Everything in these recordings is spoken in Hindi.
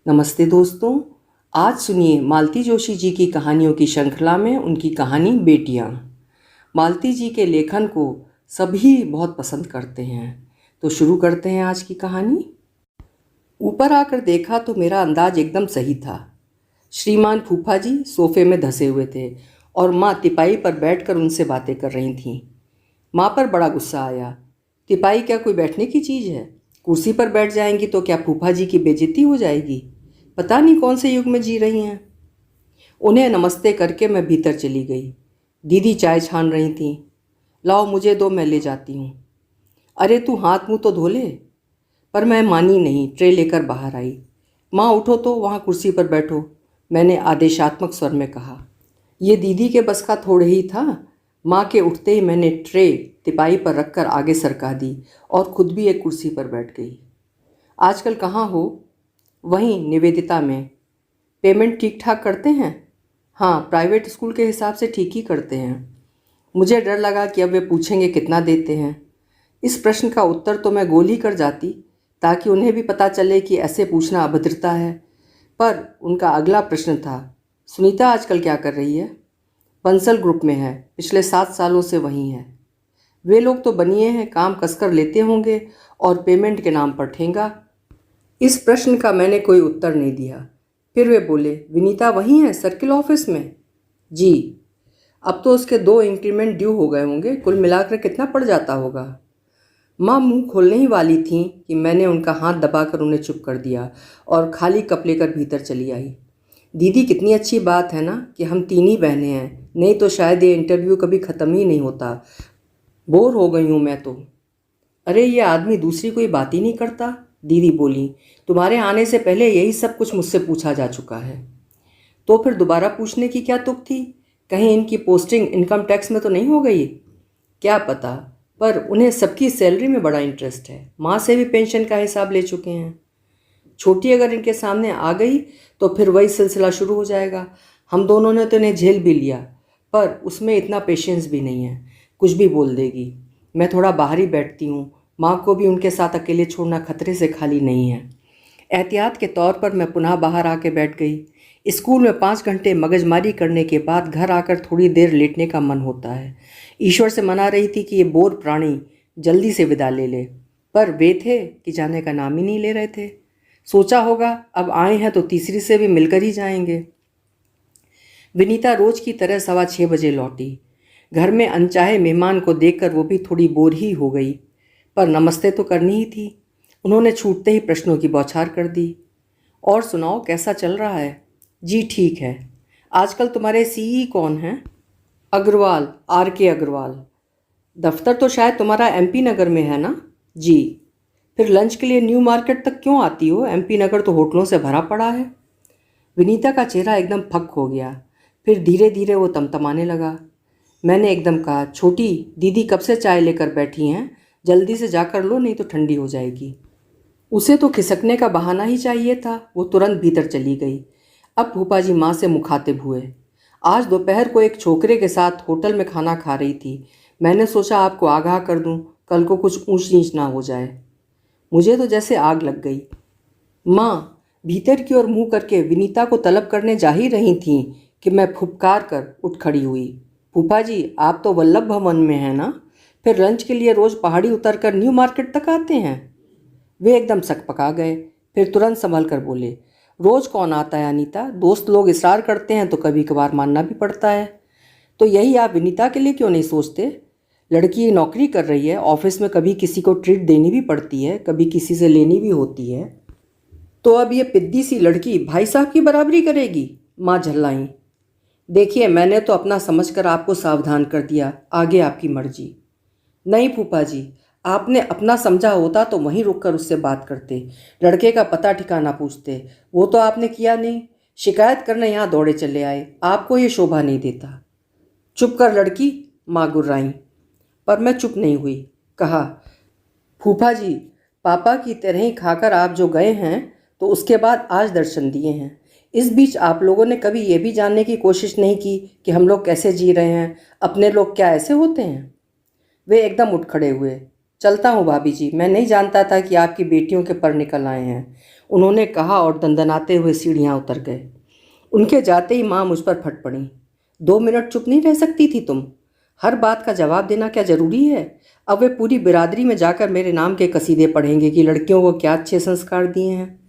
नमस्ते दोस्तों। आज सुनिए मालती जोशी जी की कहानियों की श्रृंखला में उनकी कहानी बेटियां। मालती जी के लेखन को सभी बहुत पसंद करते हैं, तो शुरू करते हैं आज की कहानी। ऊपर आकर देखा तो मेरा अंदाज एकदम सही था। श्रीमान फूफा जी सोफे में धंसे हुए थे और माँ तिपाई पर बैठकर उनसे बातें कर रही थीं। माँ पर बड़ा गुस्सा आया। तिपाई क्या कोई बैठने की चीज़ है? कुर्सी पर बैठ जाएंगी तो क्या फूफा जी की बेइज्जती हो जाएगी? पता नहीं कौन से युग में जी रही हैं। उन्हें नमस्ते करके मैं भीतर चली गई। दीदी चाय छान रही थीं। लाओ मुझे दो, मैं ले जाती हूँ। अरे तू हाथ मुँह तो धो ले। पर मैं मानी नहीं, ट्रे लेकर बाहर आई। माँ उठो तो वहाँ कुर्सी पर बैठो, मैंने आदेशात्मक स्वर में कहा। ये दीदी के बस का थोड़े ही था। माँ के उठते ही मैंने ट्रे तिपाई पर रखकर आगे सरका दी और खुद भी एक कुर्सी पर बैठ गई। आजकल कहाँ हो? वहीं निवेदिता में। पेमेंट ठीक ठाक करते हैं? हाँ, प्राइवेट स्कूल के हिसाब से ठीक ही करते हैं। मुझे डर लगा कि अब वे पूछेंगे कितना देते हैं। इस प्रश्न का उत्तर तो मैं गोल ही कर जाती ताकि उन्हें भी पता चले कि ऐसे पूछना अभद्रता है। पर उनका अगला प्रश्न था, सुनीता आजकल क्या कर रही है? बंसल ग्रुप में है, पिछले 7 सालों से वहीं है। वे लोग तो बनिए हैं, काम कसकर लेते होंगे और पेमेंट के नाम पर ठेंगा। इस प्रश्न का मैंने कोई उत्तर नहीं दिया। फिर वे बोले, विनीता वहीं है सर्किल ऑफिस में? जी। अब तो उसके 2 इंक्रीमेंट ड्यू हो गए होंगे, कुल मिलाकर कितना पड़ जाता होगा? माँ मुंह खोलने ही वाली थीं कि मैंने उनका हाथ दबाकर उन्हें चुप कर दिया और खाली कप लेकर भीतर चली आई। दीदी कितनी अच्छी बात है ना कि हम 3 ही बहनें हैं, नहीं तो शायद ये इंटरव्यू कभी ख़त्म ही नहीं होता। बोर हो गई हूँ मैं तो। अरे ये आदमी दूसरी कोई बात ही नहीं करता, दीदी बोली। तुम्हारे आने से पहले यही सब कुछ मुझसे पूछा जा चुका है। तो फिर दोबारा पूछने की क्या तुक थी? कहीं इनकी पोस्टिंग इनकम टैक्स में तो नहीं हो गई? क्या पता, पर उन्हें सबकी सैलरी में बड़ा इंटरेस्ट है। माँ से भी पेंशन का हिसाब ले चुके हैं। छोटी अगर इनके सामने आ गई तो फिर वही सिलसिला शुरू हो जाएगा। हम दोनों ने तो इन्हें झेल भी लिया, पर उसमें इतना पेशेंस भी नहीं है, कुछ भी बोल देगी। मैं थोड़ा बाहर ही बैठती हूँ, माँ को भी उनके साथ अकेले छोड़ना खतरे से खाली नहीं है। एहतियात के तौर पर मैं पुनः बाहर आके बैठ गई। स्कूल में 5 घंटे मगजमारी करने के बाद घर आकर थोड़ी देर लेटने का मन होता है। ईश्वर से मना रही थी कि ये बोर प्राणी जल्दी से विदा ले ले, पर वे थे कि जाने का नाम ही नहीं ले रहे थे। सोचा होगा अब आए हैं तो तीसरी से भी मिलकर ही जाएंगे। विनीता रोज की तरह 6:15 बजे लौटी। घर में अनचाहे मेहमान को देखकर वो भी थोड़ी बोर ही हो गई, पर नमस्ते तो करनी ही थी। उन्होंने छूटते ही प्रश्नों की बौछार कर दी। और सुनाओ कैसा चल रहा है? जी ठीक है। आजकल तुम्हारे सीई कौन हैं? अग्रवाल, RK अग्रवाल। दफ्तर तो शायद तुम्हारा MP नगर में है ना? जी। फिर लंच के लिए न्यू मार्केट तक क्यों आती हो? MP नगर तो होटलों से भरा पड़ा है। विनीता का चेहरा एकदम फक हो गया। फिर धीरे धीरे वो तमतमाने लगा। मैंने एकदम कहा, छोटी दीदी कब से चाय लेकर बैठी हैं, जल्दी से जाकर लो नहीं तो ठंडी हो जाएगी। उसे तो खिसकने का बहाना ही चाहिए था, वो तुरंत भीतर चली गई। अब फूफा जी माँ से मुखातिब हुए। आज दोपहर को एक छोकरे के साथ होटल में खाना खा रही थी। मैंने सोचा आपको आगाह कर दूं, कल को कुछ ऊंच नीच ना हो जाए। मुझे तो जैसे आग लग गई। माँ भीतर की ओर मुंह करके विनीता को तलब करने जा ही रही थीं कि मैं फुफकार कर उठ खड़ी हुई। फूफा जी आप तो वल्लभ भवन में हैं ना? फिर लंच के लिए रोज़ पहाड़ी उतरकर न्यू मार्केट तक आते हैं? वे एकदम सकपका गए, फिर तुरंत संभल कर बोले, रोज़ कौन आता है अनीता, दोस्त लोग इसरार करते हैं तो कभी कभार मानना भी पड़ता है। तो यही आप विनीता के लिए क्यों नहीं सोचते? लड़की नौकरी कर रही है, ऑफिस में कभी किसी को ट्रीट देनी भी पड़ती है, कभी किसी से लेनी भी होती है। तो अब ये पिद्दी सी लड़की भाई साहब की बराबरी करेगी? माँ झल्लाई। देखिए मैंने तो अपना समझकर आपको सावधान कर दिया, आगे आपकी मर्जी। नहीं फूफा जी, आपने अपना समझा होता तो वहीं रुककर उससे बात करते, लड़के का पता ठिकाना पूछते। वो तो आपने किया नहीं, शिकायत करने यहाँ दौड़े चले आए। आपको ये शोभा नहीं देता। चुप कर लड़की, माँ गुर्राई। पर मैं चुप नहीं हुई। कहा, फूफा जी पापा की तरह ही खाकर आप जो गए हैं तो उसके बाद आज दर्शन दिए हैं। इस बीच आप लोगों ने कभी ये भी जानने की कोशिश नहीं की कि हम लोग कैसे जी रहे हैं, अपने लोग क्या ऐसे होते हैं? वे एकदम उठ खड़े हुए। चलता हूँ भाभी जी, मैं नहीं जानता था कि आपकी बेटियों के पर निकल आए हैं, उन्होंने कहा और दंदनाते हुए सीढ़ियाँ उतर गए। उनके जाते ही माँ मुझ पर फट पड़ी। 2 मिनट चुप नहीं रह सकती थी तुम? हर बात का जवाब देना क्या जरूरी है? अब वे पूरी बिरादरी में जाकर मेरे नाम के कसीदे पढ़ेंगे कि लड़कियों को क्या अच्छे संस्कार दिए हैं।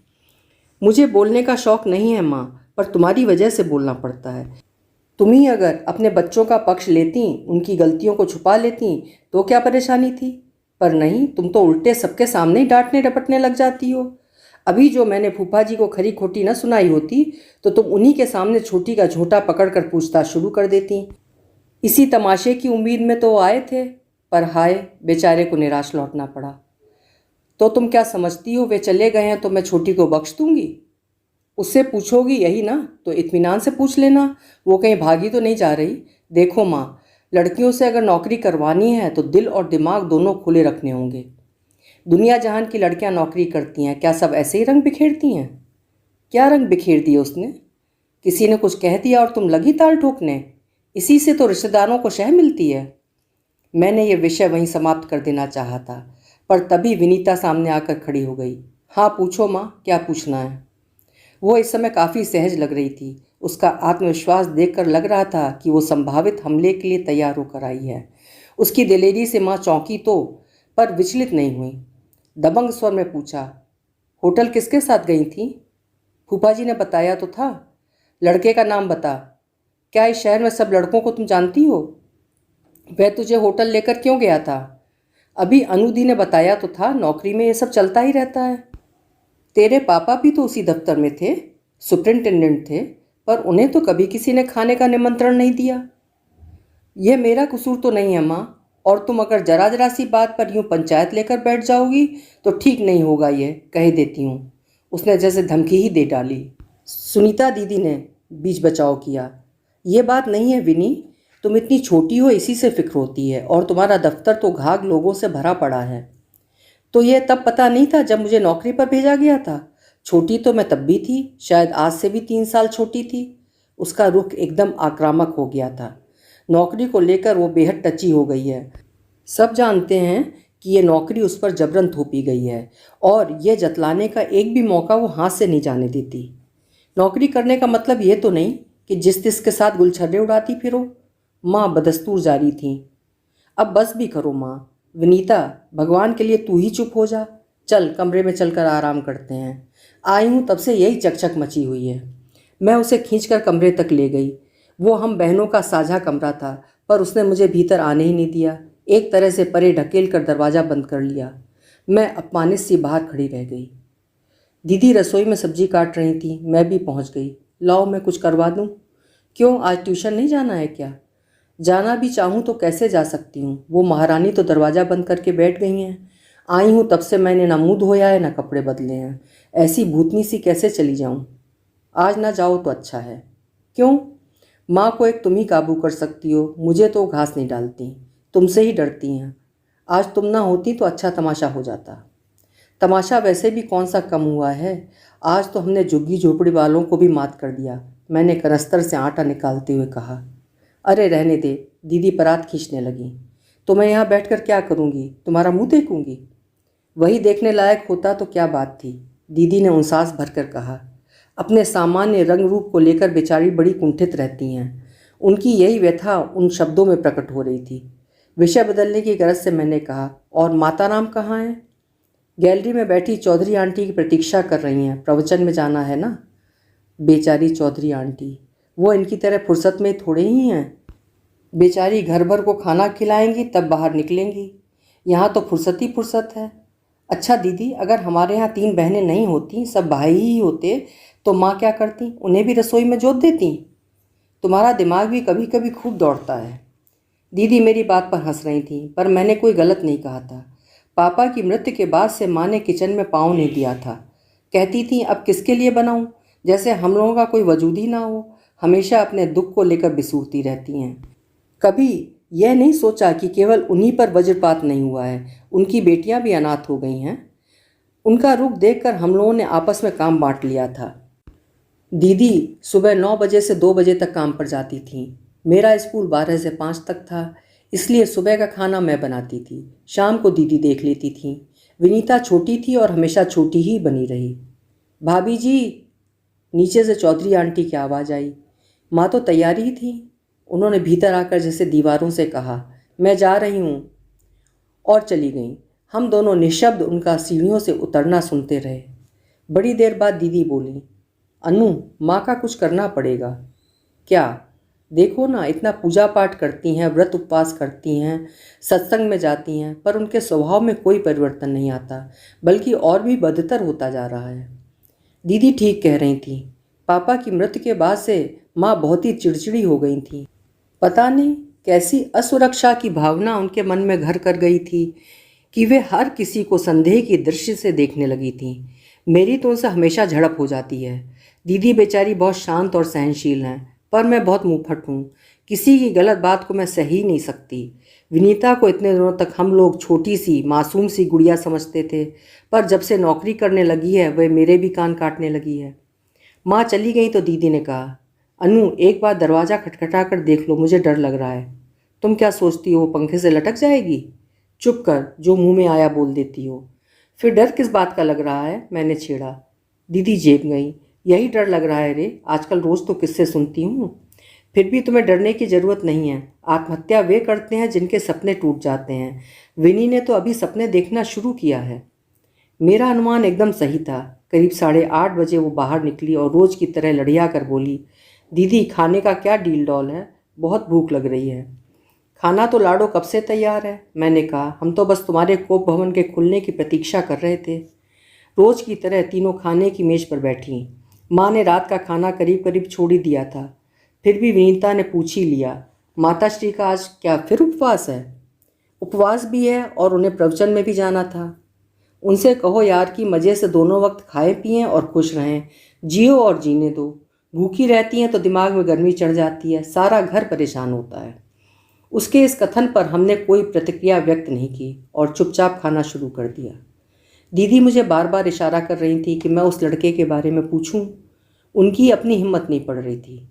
मुझे बोलने का शौक नहीं है माँ, पर तुम्हारी वजह से बोलना पड़ता है। तुम ही अगर अपने बच्चों का पक्ष लेती, उनकी गलतियों को छुपा लेती, तो क्या परेशानी थी? पर नहीं, तुम तो उल्टे सबके सामने ही डांटने रपटने लग जाती हो। अभी जो मैंने फूफा जी को खरी खोटी न सुनाई होती तो तुम उन्हीं के सामने छोटी का झोंटा पकड़कर पूछताछ शुरू कर देती। इसी तमाशे की उम्मीद में तो आए थे, पर हाय, बेचारे को निराश लौटना पड़ा। तो तुम क्या समझती हो वे चले गए हैं तो मैं छोटी को बख्श दूंगी? उससे पूछोगी यही ना, तो इत्मीनान से पूछ लेना, वो कहीं भागी तो नहीं जा रही। देखो माँ, लड़कियों से अगर नौकरी करवानी है तो दिल और दिमाग दोनों खुले रखने होंगे। दुनिया जहान की लड़कियां नौकरी करती हैं, क्या सब ऐसे ही रंग बिखेरती हैं? क्या रंग बिखेर दिए उसने? किसी ने कुछ कह दिया और तुम लगी ताल ठोकने? इसी से तो रिश्तेदारों को शह मिलती है। मैंने ये विषय वहीं समाप्त कर देना चाहा था, पर तभी विनीता सामने आकर खड़ी हो गई। हाँ पूछो माँ, क्या पूछना है? वो इस समय काफ़ी सहज लग रही थी। उसका आत्मविश्वास देखकर लग रहा था कि वो संभावित हमले के लिए तैयार होकर आई है। उसकी दिलेरी से माँ चौंकी तो, पर विचलित नहीं हुई। दबंग स्वर में पूछा, होटल किसके साथ गई थी? फूफा जी ने बताया तो था। लड़के का नाम बता। क्या इस शहर में सब लड़कों को तुम जानती हो? वह तुझे होटल लेकर क्यों गया था? अभी अनुदी ने बताया तो था, नौकरी में ये सब चलता ही रहता है। तेरे पापा भी तो उसी दफ्तर में थे, सुपरिंटेंडेंट थे, पर उन्हें तो कभी किसी ने खाने का निमंत्रण नहीं दिया। यह मेरा कसूर तो नहीं है माँ, और तुम अगर जरा जरा सी बात पर यूं पंचायत लेकर बैठ जाओगी तो ठीक नहीं होगा, ये कह देती हूँ। उसने जैसे धमकी ही दे डाली। सुनीता दीदी ने बीच बचाव किया। ये बात नहीं है विनी, तुम इतनी छोटी हो इसी से फिक्र होती है, और तुम्हारा दफ्तर तो घाघ लोगों से भरा पड़ा है। तो यह तब पता नहीं था जब मुझे नौकरी पर भेजा गया था? छोटी तो मैं तब भी थी, शायद आज से भी 3 साल छोटी थी। उसका रुख एकदम आक्रामक हो गया था। नौकरी को लेकर वो बेहद टची हो गई है। सब जानते हैं कि ये नौकरी उस पर जबरन थोपी गई है, और यह जतलाने का एक भी मौका वो हाथ से नहीं जाने देती। नौकरी करने का मतलब ये तो नहीं कि जिस तिस के साथ गुलछर्रे उड़ाती फिरो। माँ बदस्तूर जारी थी। अब बस भी करो माँ। विनीता, भगवान के लिए तू ही चुप हो जा। चल कमरे में चलकर आराम करते हैं। आई हूँ तब से यही चकचक मची हुई है। मैं उसे खींचकर कमरे तक ले गई। वो हम बहनों का साझा कमरा था, पर उसने मुझे भीतर आने ही नहीं दिया। एक तरह से परे ढकेल कर दरवाज़ा बंद कर लिया। मैं अपमानित सी बाहर खड़ी रह गई। दीदी रसोई में सब्जी काट रही थी, मैं भी पहुंच गई। लाओ मैं कुछ करवा दूं? क्यों, आज ट्यूशन नहीं जाना है क्या? जाना भी चाहूँ तो कैसे जा सकती हूँ? वो महारानी तो दरवाज़ा बंद करके बैठ गई हैं। आई हूँ तब से मैंने ना मुँह धोया है ना कपड़े बदले हैं। ऐसी भूतनी सी कैसे चली जाऊँ? आज ना जाओ तो अच्छा है। क्यों? माँ को एक तुम ही काबू कर सकती हो, मुझे तो घास नहीं डालती, तुमसे ही डरती हैं। आज तुम ना होती तो अच्छा तमाशा हो जाता। तमाशा वैसे भी कौन सा कम हुआ है, आज तो हमने झुग्गी झोपड़ी वालों को भी मात कर दिया, मैंने कनस्तर से आटा निकालते हुए कहा। अरे रहने दे, दीदी परात खींचने लगी। तो मैं यहाँ बैठकर क्या करूँगी? तुम्हारा मुंह देखूँगी? वही देखने लायक होता तो क्या बात थी, दीदी ने उनसास भरकर कहा। अपने सामान्य रंग रूप को लेकर बेचारी बड़ी कुंठित रहती हैं। उनकी यही व्यथा उन शब्दों में प्रकट हो रही थी। विषय बदलने की गरज से मैंने कहा, और माताराम कहाँ हैं? गैलरी में बैठी चौधरी आंटी की प्रतीक्षा कर रही हैं, प्रवचन में जाना है ना। बेचारी चौधरी आंटी, वो इनकी तरह फुर्सत में थोड़े ही हैं। बेचारी घर भर को खाना खिलाएंगी तब बाहर निकलेंगी। यहाँ तो फुर्सत ही फुर्सत है। अच्छा दीदी, अगर हमारे यहाँ 3 बहनें नहीं होती, सब भाई ही होते, तो माँ क्या करती? उन्हें भी रसोई में जोत देती। तुम्हारा दिमाग भी कभी कभी खूब दौड़ता है। दीदी मेरी बात पर हंस रही थी, पर मैंने कोई गलत नहीं कहा था। पापा की मृत्यु के बाद से माँ ने किचन में पाँव नहीं दिया था। कहती थी अब किसके लिए बनाऊं, जैसे हम लोगों का कोई वजूद ही ना हो। हमेशा अपने दुख को लेकर बिसूरती रहती हैं। कभी यह नहीं सोचा कि केवल उन्हीं पर वज्रपात नहीं हुआ है, उनकी बेटियां भी अनाथ हो गई हैं। उनका रुख देखकर हम लोगों ने आपस में काम बांट लिया था। दीदी सुबह 9 बजे से 2 बजे तक काम पर जाती थीं। मेरा स्कूल 12 से 5 तक था। इसलिए सुबह का खाना मैं बनाती थी, शाम को दीदी देख लेती थी। विनीता छोटी थी और हमेशा छोटी ही बनी रही। भाभी जी, नीचे से चौधरी आंटी की आवाज़ आई। माँ तो तैयार ही थी। उन्होंने भीतर आकर जैसे दीवारों से कहा, मैं जा रही हूँ, और चली गईं। हम दोनों निशब्द उनका सीढ़ियों से उतरना सुनते रहे। बड़ी देर बाद दीदी बोली, अनु, माँ का कुछ करना पड़ेगा। क्या? देखो ना, इतना पूजा पाठ करती हैं, व्रत उपवास करती हैं, सत्संग में जाती हैं, पर उनके स्वभाव में कोई परिवर्तन नहीं आता, बल्कि और भी बदतर होता जा रहा है। दीदी ठीक कह रही थी। पापा की मृत्यु के बाद से माँ बहुत ही चिड़चिड़ी हो गई थी। पता नहीं कैसी असुरक्षा की भावना उनके मन में घर कर गई थी कि वे हर किसी को संदेह की दृष्टि से देखने लगी थी। मेरी तो उनसे हमेशा झड़प हो जाती है। दीदी बेचारी बहुत शांत और सहनशील हैं, पर मैं बहुत मुंहफट हूँ। किसी की गलत बात को मैं सह ही नहीं सकती। विनीता को इतने दिनों तक हम लोग छोटी सी मासूम सी गुड़िया समझते थे, पर जब से नौकरी करने लगी है वह मेरे भी कान काटने लगी है। माँ चली गई तो दीदी ने कहा, अनु, एक बार दरवाज़ा खटखटा कर देख लो, मुझे डर लग रहा है। तुम क्या सोचती हो, पंखे से लटक जाएगी? चुप कर, जो मुंह में आया बोल देती हो। फिर डर किस बात का लग रहा है? मैंने छेड़ा। दीदी जेब गई। यही डर लग रहा है रे, आजकल रोज़ तो किससे सुनती हूँ। फिर भी तुम्हें डरने की ज़रूरत नहीं है। आत्महत्या वे करते हैं जिनके सपने टूट जाते हैं। विनी ने तो अभी सपने देखना शुरू किया है। मेरा अनुमान एकदम सही था। करीब 8:30 बजे वो बाहर निकली और रोज़ की तरह लड़िया कर बोली, दीदी, खाने का क्या डील डॉल है? बहुत भूख लग रही है। खाना तो लाडो कब से तैयार है। मैंने कहा, हम तो बस तुम्हारे कोप भवन के खुलने की प्रतीक्षा कर रहे थे। रोज़ की तरह तीनों खाने की मेज़ पर बैठी। माँ ने रात का खाना करीब करीब छोड़ ही दिया था। फिर भी विनीता ने पूछ ही लिया, माताश्री का आज क्या फिर उपवास है? उपवास भी है और उन्हें प्रवचन में भी जाना था। उनसे कहो यार कि मज़े से दोनों वक्त खाएं पिएं और खुश रहें। जियो और जीने दो। भूखी रहती हैं तो दिमाग में गर्मी चढ़ जाती है, सारा घर परेशान होता है। उसके इस कथन पर हमने कोई प्रतिक्रिया व्यक्त नहीं की और चुपचाप खाना शुरू कर दिया। दीदी मुझे बार बार इशारा कर रही थी कि मैं उस लड़के के बारे में पूछूं। उनकी अपनी हिम्मत नहीं पड़ रही थी।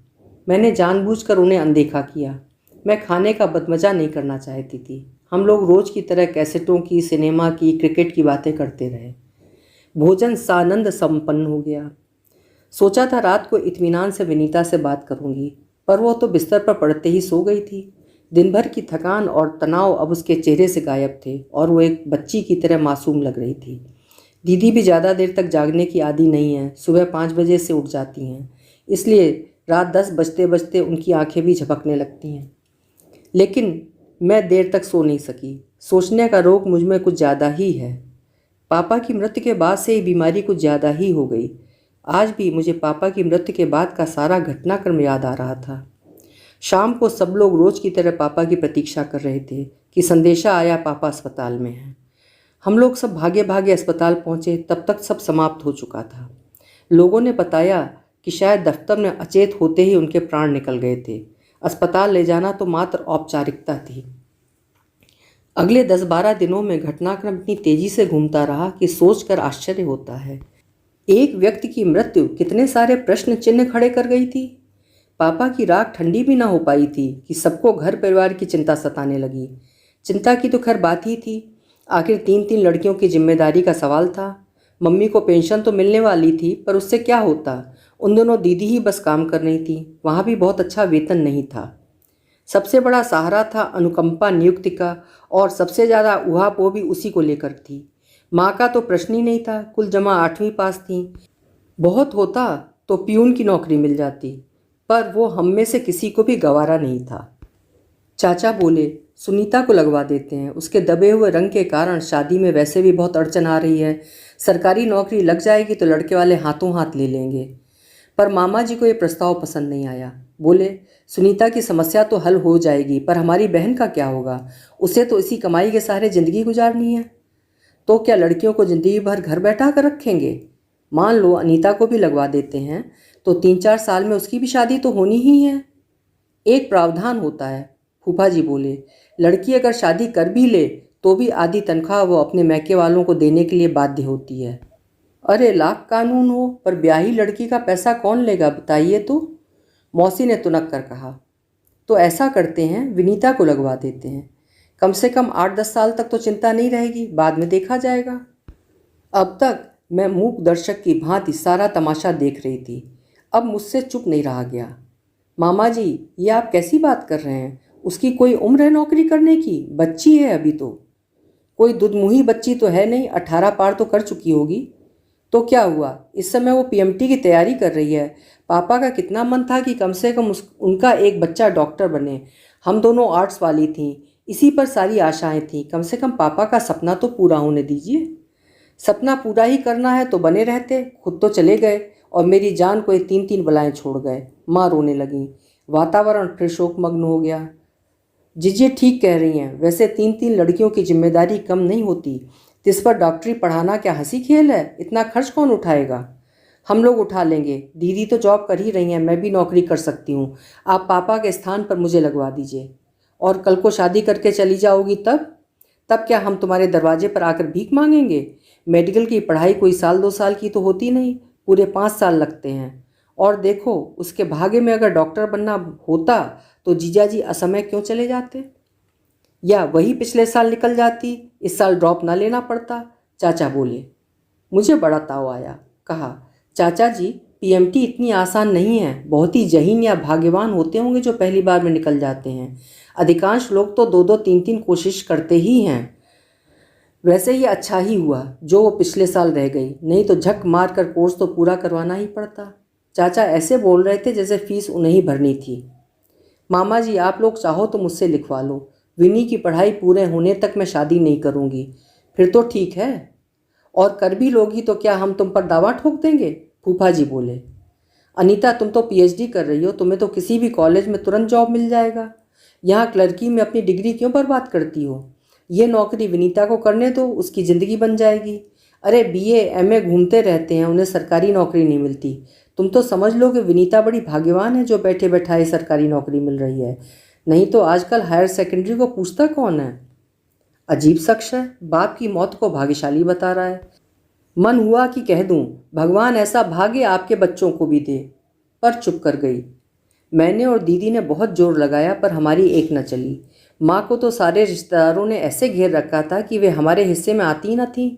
मैंने जानबूझकर उन्हें अनदेखा किया। मैं खाने का बदमज़ा नहीं करना चाहती थी। हम लोग रोज़ की तरह कैसेटों की, सिनेमा की, क्रिकेट की बातें करते रहे। भोजन सानंद संपन्न हो गया। सोचा था रात को इत्मीनान से विनीता से बात करूंगी, पर वो तो बिस्तर पर पड़ते ही सो गई थी। दिन भर की थकान और तनाव अब उसके चेहरे से गायब थे और वो एक बच्ची की तरह मासूम लग रही थी। दीदी भी ज़्यादा देर तक जागने की आदी नहीं है। सुबह 5 बजे से उठ जाती हैं, इसलिए रात 10 बजते बजते उनकी आंखें भी झपकने लगती हैं। लेकिन मैं देर तक सो नहीं सकी। सोचने का रोग मुझ में कुछ ज़्यादा ही है। पापा की मृत्यु के बाद से ये बीमारी कुछ ज़्यादा ही हो गई। आज भी मुझे पापा की मृत्यु के बाद का सारा घटनाक्रम याद आ रहा था। शाम को सब लोग रोज़ की तरह पापा की प्रतीक्षा कर रहे थे कि संदेशा आया, पापा अस्पताल में हैं। हम लोग सब भागे भागे अस्पताल पहुँचे, तब तक सब समाप्त हो चुका था। लोगों ने बताया कि शायद दफ्तर में अचेत होते ही उनके प्राण निकल गए थे। अस्पताल ले जाना तो मात्र औपचारिकता थी। अगले 10-12 दिनों में घटनाक्रम इतनी तेजी से घूमता रहा कि सोचकर आश्चर्य होता है। एक व्यक्ति की मृत्यु कितने सारे प्रश्न चिन्ह खड़े कर गई थी। पापा की राख ठंडी भी ना हो पाई थी कि सबको घर परिवार की चिंता सताने लगी। चिंता की तो खैर बात ही थी। आखिर 3-3 लड़कियों की जिम्मेदारी का सवाल था। मम्मी को पेंशन तो मिलने वाली थी, पर उससे क्या होता। उन दोनों दीदी ही बस काम कर रही थी, वहाँ भी बहुत अच्छा वेतन नहीं था। सबसे बड़ा सहारा था अनुकंपा नियुक्ति का, और सबसे ज़्यादा उहापोह भी उसी को लेकर थी। माँ का तो प्रश्न ही नहीं था। कुल जमा 8वीं पास थी। बहुत होता तो पियून की नौकरी मिल जाती, पर वो हम में से किसी को भी गवारा नहीं था। चाचा बोले, सुनीता को लगवा देते हैं। उसके दबे हुए रंग के कारण शादी में वैसे भी बहुत अड़चन आ रही है। सरकारी नौकरी लग जाएगी तो लड़के वाले हाथों हाथ ले लेंगे। पर मामा जी को ये प्रस्ताव पसंद नहीं आया। बोले, सुनीता की समस्या तो हल हो जाएगी, पर हमारी बहन का क्या होगा? उसे तो इसी कमाई के सहारे ज़िंदगी गुजारनी है। तो क्या लड़कियों को ज़िंदगी भर घर बैठा कर रखेंगे? मान लो अनीता को भी लगवा देते हैं तो 3-4 साल में उसकी भी शादी तो होनी ही है। एक प्रावधान होता है, फूफा जी बोले। लड़की अगर शादी कर भी ले तो भी आधी तनख्वाह वो अपने मैके वालों को देने के लिए बाध्य होती है। अरे लाख कानून हो, पर ब्याही लड़की का पैसा कौन लेगा बताइए तो? मौसी ने तुनक कर कहा। तो ऐसा करते हैं, विनीता को लगवा देते हैं। कम से कम 8-10 साल तक तो चिंता नहीं रहेगी, बाद में देखा जाएगा। अब तक मैं मूक दर्शक की भांति सारा तमाशा देख रही थी। अब मुझसे चुप नहीं रहा गया। मामा जी, ये आप कैसी बात कर रहे हैं? उसकी कोई उम्र है नौकरी करने की? बच्ची है अभी तो। कोई दुधमुही बच्ची तो है नहीं, 18 पार तो कर चुकी होगी। तो क्या हुआ, इस समय वो पीएमटी की तैयारी कर रही है। पापा का कितना मन था कि कम से कम उनका एक बच्चा डॉक्टर बने। हम दोनों आर्ट्स वाली थीं, इसी पर सारी आशाएं थीं। कम से कम पापा का सपना तो पूरा होने दीजिए। सपना पूरा ही करना है तो बने रहते, खुद तो चले गए और मेरी जान को ये 3-3 बलाएं छोड़ गए। माँ रोने लगी। वातावरण फिर शोकमग्न हो गया। जीजे ठीक कह रही हैं, वैसे 3-3 लड़कियों की जिम्मेदारी कम नहीं होती। तिस पर डॉक्टरी पढ़ाना क्या हंसी खेल है? इतना खर्च कौन उठाएगा? हम लोग उठा लेंगे। दीदी तो जॉब कर ही रही हैं, मैं भी नौकरी कर सकती हूँ। आप पापा के स्थान पर मुझे लगवा दीजिए। और कल को शादी करके चली जाओगी तब? तब क्या हम तुम्हारे दरवाजे पर आकर भीख मांगेंगे? मेडिकल की पढ़ाई कोई 1-2 साल की तो होती नहीं, पूरे 5 साल लगते हैं। और देखो, उसके भाग्य में अगर डॉक्टर बनना होता तो जीजाजी असमय क्यों चले जाते? या वही पिछले साल निकल जाती, इस साल ड्रॉप ना लेना पड़ता। चाचा बोले। मुझे बड़ा ताव आया। कहा, चाचा जी, पीएमटी इतनी आसान नहीं है। बहुत ही जहीन या भाग्यवान होते होंगे जो पहली बार में निकल जाते हैं। अधिकांश लोग तो 2-2, 3-3 कोशिश करते ही हैं। वैसे ही अच्छा ही हुआ जो वो पिछले साल रह गई, नहीं तो झक मार कर कोर्स तो पूरा करवाना ही पड़ता। चाचा ऐसे बोल रहे थे जैसे फीस उन्हें ही भरनी थी। मामा जी, आप लोग चाहो तो मुझसे लिखवा लो। विनी की पढ़ाई पूरे होने तक मैं शादी नहीं करूँगी। फिर तो ठीक है। और कर भी लोगी तो क्या हम तुम पर दावा ठोक देंगे? फूफा जी बोले। अनीता, तुम तो पीएचडी कर रही हो, तुम्हें तो किसी भी कॉलेज में तुरंत जॉब मिल जाएगा। यहाँ क्लर्की में अपनी डिग्री क्यों बर्बाद करती हो? ये नौकरी विनीता को करने दो, उसकी ज़िंदगी बन जाएगी। अरे बीए एमए घूमते रहते हैं, उन्हें सरकारी नौकरी नहीं मिलती। तुम तो समझ लो कि विनीता बड़ी भाग्यवान है जो बैठे बैठाए सरकारी नौकरी मिल रही है। नहीं तो आजकल हायर सेकेंडरी को पूछता कौन है? अजीब शख्स है, बाप की मौत को भाग्यशाली बता रहा है। मन हुआ कि कह दूं, भगवान ऐसा भाग्य आपके बच्चों को भी दे, पर चुप कर गई। मैंने और दीदी ने बहुत जोर लगाया पर हमारी एक न चली। माँ को तो सारे रिश्तेदारों ने ऐसे घेर रखा था कि वे हमारे हिस्से में आती न थीं।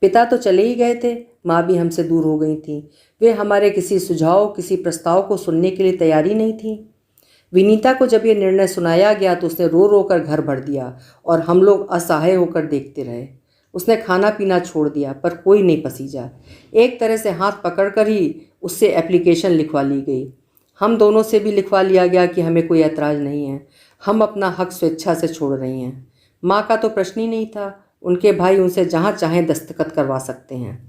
पिता तो चले ही गए थे, माँ भी हमसे दूर हो गई थी। वे हमारे किसी सुझाव, किसी प्रस्ताव को सुनने के लिए तैयारी नहीं थी। विनीता को जब ये निर्णय सुनाया गया तो उसने रो रो कर घर भर दिया और हम लोग असहाय होकर देखते रहे। उसने खाना पीना छोड़ दिया पर कोई नहीं पसीजा। एक तरह से हाथ पकड़कर ही उससे एप्लीकेशन लिखवा ली गई। हम दोनों से भी लिखवा लिया गया कि हमें कोई ऐतराज़ नहीं है, हम अपना हक स्वेच्छा से छोड़ रही हैं। माँ का तो प्रश्न ही नहीं था, उनके भाई उनसे जहाँ चाहें दस्तखत करवा सकते हैं।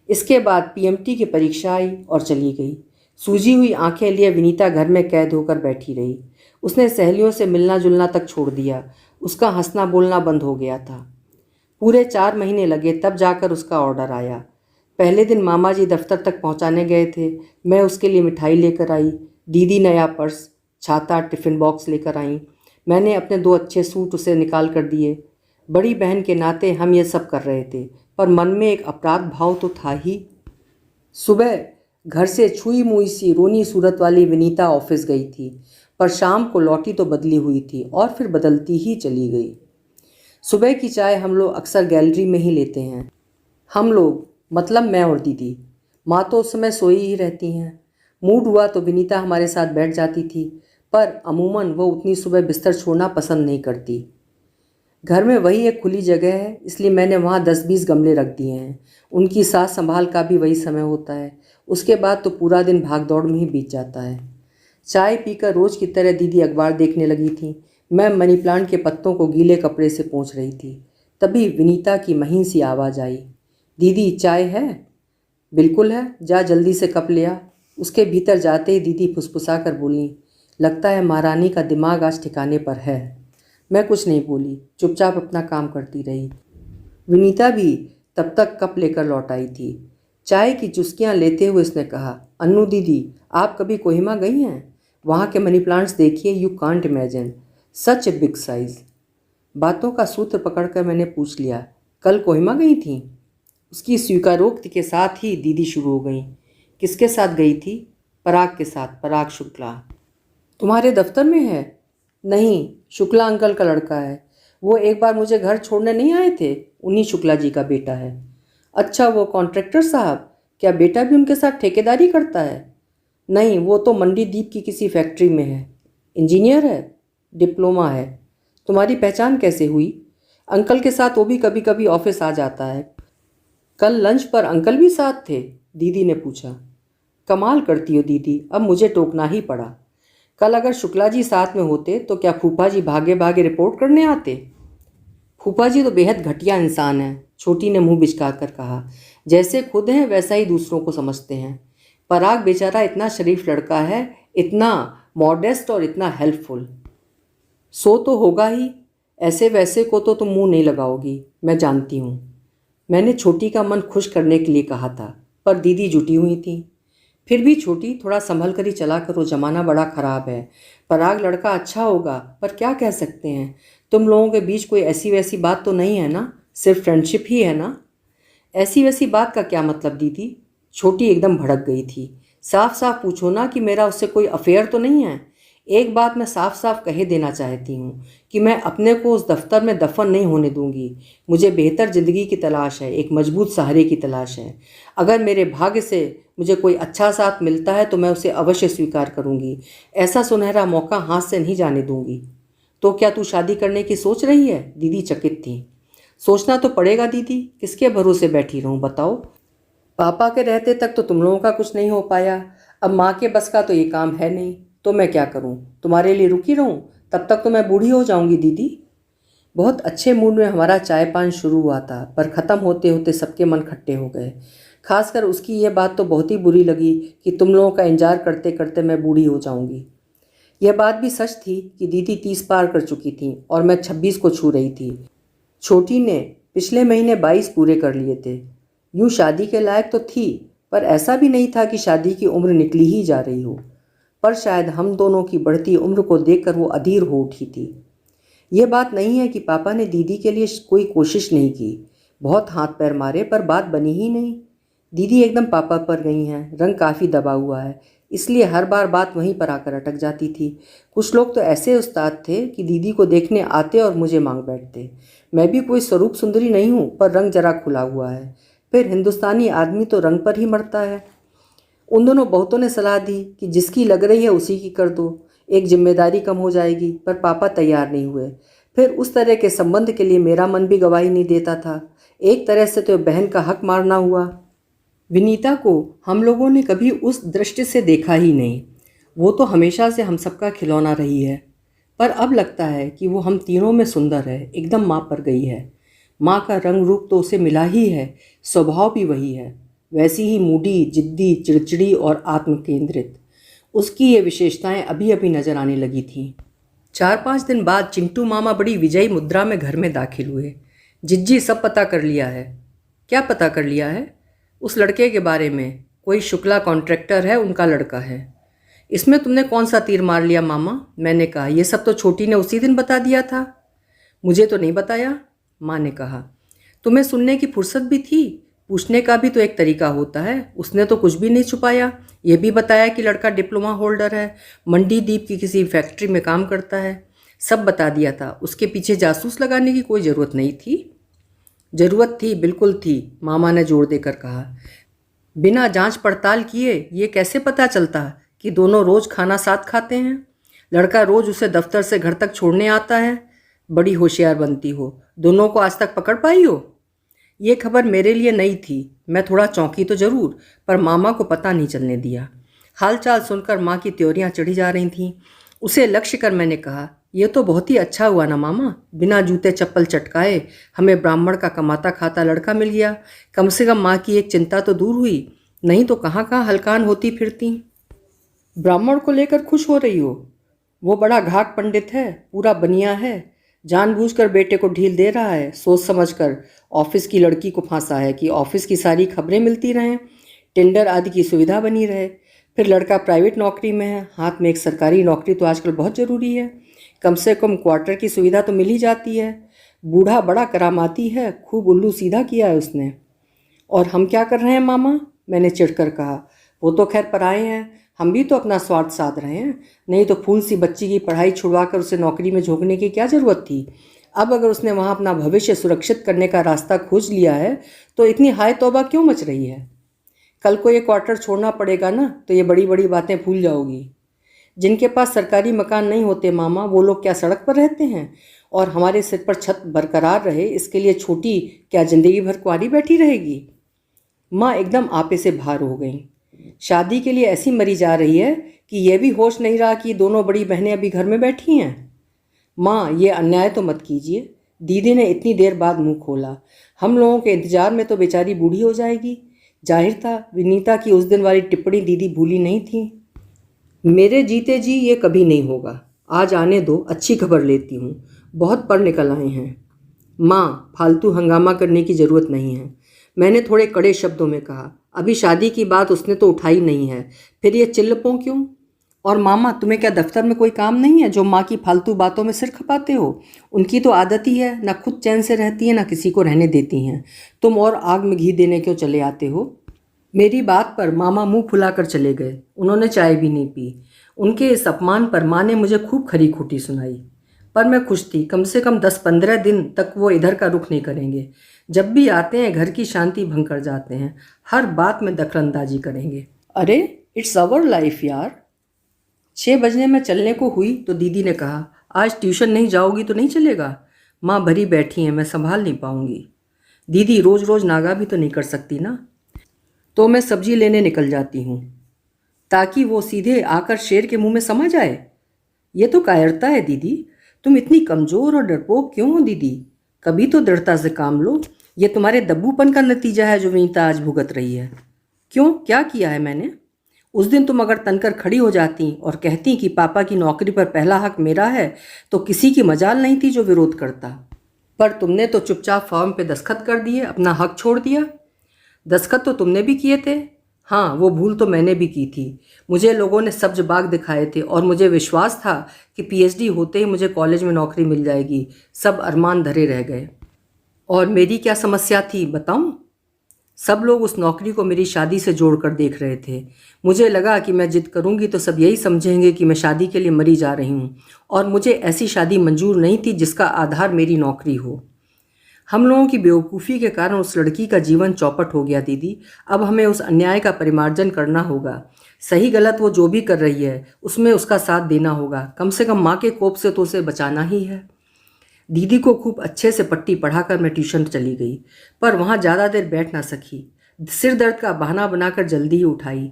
इसके बाद पीएमटी की परीक्षा आई और चली गई। सूजी हुई आंखें लिए विनीता घर में कैद होकर बैठी रही। उसने सहेलियों से मिलना जुलना तक छोड़ दिया। उसका हंसना बोलना बंद हो गया था। पूरे 4 महीने लगे तब जाकर उसका ऑर्डर आया। पहले दिन मामा जी दफ्तर तक पहुंचाने गए थे। मैं उसके लिए मिठाई लेकर आई। दीदी नया पर्स, छाता, टिफ़िन बॉक्स लेकर आई। मैंने अपने 2 अच्छे सूट उसे निकाल कर दिए। बड़ी बहन के नाते हम ये सब कर रहे थे, पर मन में एक अपराध भाव तो था ही। सुबह घर से छुई मुई सी रोनी सूरत वाली विनीता ऑफिस गई थी, पर शाम को लौटी तो बदली हुई थी और फिर बदलती ही चली गई। सुबह की चाय हम लोग अक्सर गैलरी में ही लेते हैं। हम लोग मतलब मैं और दीदी। माँ तो उस समय सोई ही रहती हैं। मूड हुआ तो विनीता हमारे साथ बैठ जाती थी, पर अमूमन वो उतनी सुबह बिस्तर छोड़ना पसंद नहीं करती। घर में वही एक खुली जगह है, इसलिए मैंने वहाँ 10-20 गमले रख दिए हैं। उनकी साज संभाल का भी वही समय होता है। उसके बाद तो पूरा दिन भाग दौड़ में ही बीत जाता है। चाय पीकर रोज़ की तरह दीदी अखबार देखने लगी थी। मैं मनी प्लांट के पत्तों को गीले कपड़े से पोंछ रही थी। तभी विनीता की महीन सी आवाज़ आई, दीदी चाय है? बिल्कुल है, जा जल्दी से कप ले आ। उसके भीतर जाते ही दीदी फुसफुसा कर बोली, लगता है महारानी का दिमाग आज ठिकाने पर है। मैं कुछ नहीं बोली, चुपचाप अपना काम करती रही। विनीता भी तब तक कप लेकर लौट आई थी। चाय की चुस्कियाँ लेते हुए उसने कहा, अन्नू दीदी, आप कभी कोहिमा गई हैं? वहाँ के मनी प्लांट्स देखिए, you can't imagine, such a big size. बातों का सूत्र पकड़कर मैंने पूछ लिया, कल कोहिमा गई थी? उसकी स्वीकारोक्ति के साथ ही दीदी शुरू हो गई। किसके साथ गई थी? पराग के साथ, पराग शुक्ला। तुम्हारे दफ्तर में है? नहीं, शुक्ला अंकल का लड़का है। वो एक बार मुझे घर छोड़ने नहीं आए थे, उन्हीं शुक्ला जी का बेटा है। अच्छा, वो कॉन्ट्रैक्टर साहब, क्या बेटा भी उनके साथ ठेकेदारी करता है? नहीं, वो तो मंडी द्वीप की किसी फैक्ट्री में है। इंजीनियर है, डिप्लोमा है। तुम्हारी पहचान कैसे हुई? अंकल के साथ वो भी कभी कभी ऑफिस आ जाता है। कल लंच पर अंकल भी साथ थे? दीदी ने पूछा। कमाल करती हो दीदी, अब मुझे टोकना ही पड़ा। कल अगर शुक्ला जी साथ में होते तो क्या फूफा जी भागे भागे रिपोर्ट करने आते? फूफा जी तो बेहद घटिया इंसान है, छोटी ने मुंह बिचका कर कहा। जैसे खुद हैं वैसा ही दूसरों को समझते हैं। पराग बेचारा इतना शरीफ लड़का है, इतना मॉडेस्ट और इतना हेल्पफुल। सो तो होगा ही, ऐसे वैसे को तो तुम मुंह नहीं लगाओगी, मैं जानती हूँ। मैंने छोटी का मन खुश करने के लिए कहा था, पर दीदी जुटी हुई थी। फिर भी छोटी, थोड़ा संभल कर ही चला करो, जमाना बड़ा ख़राब है। पराग लड़का अच्छा होगा, पर क्या कह सकते हैं। तुम लोगों के बीच कोई ऐसी वैसी बात तो नहीं है ना? सिर्फ फ्रेंडशिप ही है ना? ऐसी वैसी बात का क्या मतलब दीदी? छोटी एकदम भड़क गई थी। साफ साफ पूछो ना कि मेरा उससे कोई अफेयर तो नहीं है। एक बात मैं साफ साफ कहे देना चाहती हूँ कि मैं अपने को उस दफ्तर में दफन नहीं होने दूंगी। मुझे बेहतर ज़िंदगी की तलाश है, एक मजबूत सहारे की तलाश है। अगर मेरे भाग्य से मुझे कोई अच्छा साथ मिलता है तो मैं उसे अवश्य स्वीकार करूंगी। ऐसा सुनहरा मौका हाथ से नहीं जाने दूंगी। तो क्या तू शादी करने की सोच रही है? दीदी चकित थी। सोचना तो पड़ेगा दीदी, किसके भरोसे बैठी रहूं बताओ। पापा के रहते तक तो तुम लोगों का कुछ नहीं हो पाया, अब माँ के बस का तो ये काम है नहीं, तो मैं क्या करूं? तुम्हारे लिए रुकी रहूं? तब तक तो मैं बूढ़ी हो जाऊंगी दीदी। बहुत अच्छे मूड में हमारा चाय पान शुरू हुआ था, पर ख़त्म होते होते सबके मन खट्टे हो गए। खासकर उसकी ये बात तो बहुत ही बुरी लगी कि तुम लोगों का इंतजार करते करते मैं बूढ़ी हो जाऊंगी। यह बात भी सच थी कि दीदी 30 पार कर चुकी थी और मैं 26 को छू रही थी। छोटी ने पिछले महीने 22 पूरे कर लिए थे। यूँ शादी के लायक तो थी, पर ऐसा भी नहीं था कि शादी की उम्र निकली ही जा रही हो। पर शायद हम दोनों की बढ़ती उम्र को देखकर वो अधीर हो उठी थी। ये बात नहीं है कि पापा ने दीदी के लिए कोई कोशिश नहीं की। बहुत हाथ पैर मारे, पर बात बनी ही नहीं। दीदी एकदम पापा पर गई हैं, रंग काफ़ी दबा हुआ है, इसलिए हर बार बात वहीं पर आकर अटक जाती थी। कुछ लोग तो ऐसे उस्ताद थे कि दीदी को देखने आते और मुझे मांग बैठते। मैं भी कोई स्वरूप सुंदरी नहीं हूँ, पर रंग जरा खुला हुआ है। फिर हिंदुस्तानी आदमी तो रंग पर ही मरता है। उन दोनों बहुतों ने सलाह दी कि जिसकी लग रही है उसी की कर दो, एक जिम्मेदारी कम हो जाएगी, पर पापा तैयार नहीं हुए। फिर उस तरह के संबंध के लिए मेरा मन भी गवाही नहीं देता था। एक तरह से तो बहन का हक मारना हुआ। विनीता को हम लोगों ने कभी उस दृष्टि से देखा ही नहीं। वो तो हमेशा से हम सबका खिलौना रही है, पर अब लगता है कि वो हम तीनों में सुंदर है, एकदम माँ पर गई है। माँ का रंग रूप तो उसे मिला ही है, स्वभाव भी वही है, वैसी ही मूडी, जिद्दी, चिड़चिड़ी और आत्म केंद्रित। उसकी ये विशेषताएं अभी अभी नजर आने लगी थीं। 4-5 दिन बाद चिंटू मामा बड़ी विजयी मुद्रा में घर में दाखिल हुए। जिज्जी, सब पता कर लिया है। क्या पता कर लिया है? उस लड़के के बारे में। कोई शुक्ला कॉन्ट्रैक्टर है, उनका लड़का है। इसमें तुमने कौन सा तीर मार लिया मामा? मैंने कहा। यह सब तो छोटी ने उसी दिन बता दिया था। मुझे तो नहीं बताया, माँ ने कहा। तुम्हें सुनने की फुर्सत भी थी? पूछने का भी तो एक तरीका होता है। उसने तो कुछ भी नहीं छुपाया, यह भी बताया कि लड़का डिप्लोमा होल्डर है, मंडी द्वीप की किसी फैक्ट्री में काम करता है। सब बता दिया था। उसके पीछे जासूस लगाने की कोई ज़रूरत नहीं थी। ज़रूरत थी, बिल्कुल थी, मामा ने जोर देकर कहा। बिना जांच पड़ताल किए ये कैसे पता चलता कि दोनों रोज़ खाना साथ खाते हैं? लड़का रोज़ उसे दफ्तर से घर तक छोड़ने आता है। बड़ी होशियार बनती हो, दोनों को आज तक पकड़ पाई हो। ये खबर मेरे लिए नई थी। मैं थोड़ा चौंकी तो जरूर, पर मामा को पता नहीं चलने दिया। हालचाल सुनकर माँ की त्योरियां चढ़ी जा रही थीं। उसे लक्ष्य कर मैंने कहा, यह तो बहुत ही अच्छा हुआ ना मामा, बिना जूते चप्पल चटकाए हमें ब्राह्मण का कमाता खाता लड़का मिल गया। कम से कम माँ की एक चिंता तो दूर हुई, नहीं तो कहाँ कहाँ हलकान होती फिरती। ब्राह्मण को लेकर खुश हो रही हो? वो बड़ा घाक पंडित है, पूरा बनिया है, जानबूझकर बेटे को ढील दे रहा है, सोच समझकर ऑफिस की लड़की को फांसा है कि ऑफिस की सारी खबरें मिलती रहें, टेंडर आदि की सुविधा बनी रहे। फिर लड़का प्राइवेट नौकरी में है, हाथ में एक सरकारी नौकरी तो आजकल बहुत ज़रूरी है। कम से कम क्वार्टर की सुविधा तो मिल ही जाती है। बूढ़ा बड़ा करामाती है, खूब उल्लू सीधा किया है उसने। और हम क्या कर रहे हैं मामा? मैंने चिढ़कर कहा। वो तो खैर पराए हैं, हम भी तो अपना स्वार्थ साध रहे हैं, नहीं तो फूल सी बच्ची की पढ़ाई छुड़वा कर उसे नौकरी में झोंकने की क्या ज़रूरत थी। अब अगर उसने वहाँ अपना भविष्य सुरक्षित करने का रास्ता खोज लिया है तो इतनी हाय तौबा क्यों मच रही है। कल को ये क्वार्टर छोड़ना पड़ेगा ना, तो ये बड़ी बड़ी बातें भूल जाओगी। जिनके पास सरकारी मकान नहीं होते मामा, वो लोग क्या सड़क पर रहते हैं? और हमारे सिर पर छत बरकरार रहे इसके लिए छोटी क्या जिंदगी भर कुंवारी बैठी रहेगी। माँ एकदम आपे से भार हो गई। शादी के लिए ऐसी मरी जा रही है कि यह भी होश नहीं रहा कि दोनों बड़ी बहनें अभी घर में बैठी हैं। माँ, ये अन्याय तो मत कीजिए। दीदी ने इतनी देर बाद मुंह खोला। हम लोगों के इंतजार में तो बेचारी बूढ़ी हो जाएगी। जाहिर था विनीता की उस दिन वाली टिप्पणी दीदी भूली नहीं थी। मेरे जीते जी ये कभी नहीं होगा। आज आने दो, अच्छी खबर लेती हूँ। बहुत पढ़ निकल आए हैं। माँ, फालतू हंगामा करने की ज़रूरत नहीं है, मैंने थोड़े कड़े शब्दों में कहा। अभी शादी की बात उसने तो उठाई नहीं है, फिर ये चिल्लपों क्यों? और मामा, तुम्हें क्या दफ्तर में कोई काम नहीं है जो माँ की फालतू बातों में सिर खपाते हो? उनकी तो आदत ही है, ना खुद चैन से रहती है ना किसी को रहने देती हैं। तुम और आग में घी देने क्यों चले आते हो? मेरी बात पर मामा मुंह फुलाकर चले गए। उन्होंने चाय भी नहीं पी। उनके इस अपमान पर माँ ने मुझे खूब खरी खोटी सुनाई, पर मैं खुश थी। कम से कम 10-15 दिन तक वो इधर का रुख नहीं करेंगे। जब भी आते हैं घर की शांति भंग कर जाते हैं, हर बात में दखलंदाजी करेंगे। अरे, इट्स आवर लाइफ यार। 6 बजने में चलने को हुई तो दीदी ने कहा, आज ट्यूशन नहीं जाओगी तो नहीं चलेगा। माँ भरी बैठी हैं, मैं संभाल नहीं पाऊंगी। दीदी, रोज़ रोज़ नागा भी तो नहीं कर सकती ना। तो मैं सब्जी लेने निकल जाती हूँ, ताकि वो सीधे आकर शेर के मुंह में समा जाए। ये तो कायरता है दीदी। तुम इतनी कमज़ोर और डरपोक क्यों हो दीदी? कभी तो दृढ़ता से काम लो। ये तुम्हारे दब्बूपन का नतीजा है जो विनीता आज भुगत रही है। क्यों, क्या किया है मैंने? उस दिन तुम अगर तनकर खड़ी हो जाती और कहती कि पापा की नौकरी पर पहला हक मेरा है, तो किसी की मजाल नहीं थी जो विरोध करता। पर तुमने तो चुपचाप फॉर्म पे दस्तखत कर दिए, अपना हक छोड़ दिया। दस्तखत तो तुमने भी किए थे। हाँ, वो भूल तो मैंने भी की थी। मुझे लोगों ने सब्ज बाग दिखाए थे और मुझे विश्वास था कि पीएचडी होते ही मुझे कॉलेज में नौकरी मिल जाएगी। सब अरमान धरे रह गए। और मेरी क्या समस्या थी बताऊं? सब लोग उस नौकरी को मेरी शादी से जोड़कर देख रहे थे। मुझे लगा कि मैं जिद करूंगी तो सब यही समझेंगे कि मैं शादी के लिए मरी जा रही हूँ, और मुझे ऐसी शादी मंजूर नहीं थी जिसका आधार मेरी नौकरी हो। हम लोगों की बेवकूफ़ी के कारण उस लड़की का जीवन चौपट हो गया दीदी। अब हमें उस अन्याय का परिमार्जन करना होगा। सही गलत वो जो भी कर रही है उसमें उसका साथ देना होगा। कम से कम माँ के कोप से तो उसे बचाना ही है। दीदी को खूब अच्छे से पट्टी पढ़ाकर मैं ट्यूशन चली गई, पर वहाँ ज़्यादा देर बैठ ना सकी। सिर दर्द का बहाना बनाकर जल्दी ही उठाई।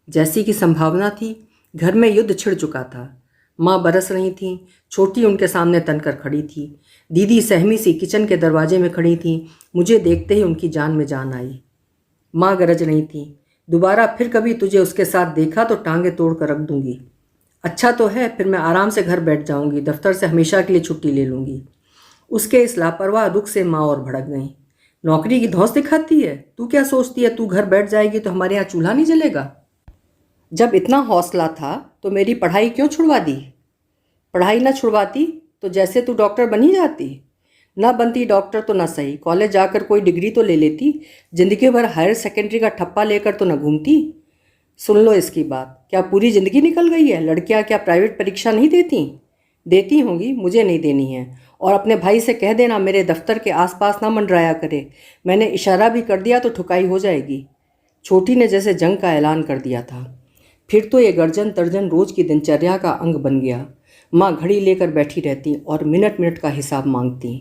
जैसी कि संभावना थी, घर में युद्ध छिड़ चुका था। माँ बरस रही थीं, छोटी उनके सामने तनकर खड़ी थी। दीदी सहमी सी किचन के दरवाजे में खड़ी थी। मुझे देखते ही उनकी जान में जान आई। माँ गरज रही थी, दोबारा फिर कभी तुझे उसके साथ देखा तो टांगे तोड़ कर रख दूंगी। अच्छा तो है, फिर मैं आराम से घर बैठ जाऊंगी, दफ्तर से हमेशा के लिए छुट्टी ले लूंगी। उसके इस लापरवाह रुख से माँ और भड़क गई। नौकरी की धौंस दिखाती है। तू क्या सोचती है, तू घर बैठ जाएगी तो हमारे यहाँ चूल्हा नहीं जलेगा? जब इतना हौसला था तो मेरी पढ़ाई क्यों छुड़वा दी? पढ़ाई ना छुड़वाती तो जैसे तू डॉक्टर बनी जाती। ना बनती डॉक्टर तो ना सही, कॉलेज जाकर कोई डिग्री तो ले लेती। जिंदगी भर हायर सेकेंडरी का ठप्पा लेकर तो ना घूमती। सुन लो इसकी बात, क्या पूरी ज़िंदगी निकल गई है? लड़कियां क्या प्राइवेट परीक्षा नहीं देती? देती होंगी, मुझे नहीं देनी है। और अपने भाई से कह देना मेरे दफ्तर के आसपास ना मंडराया करे। मैंने इशारा भी कर दिया तो ठुकाई हो जाएगी। छोटी ने जैसे जंग का ऐलान कर दिया था। फिर तो ये गर्जन तर्जन रोज की दिनचर्या का अंग बन गया। माँ घड़ी लेकर बैठी रहती और मिनट मिनट का हिसाब मांगती।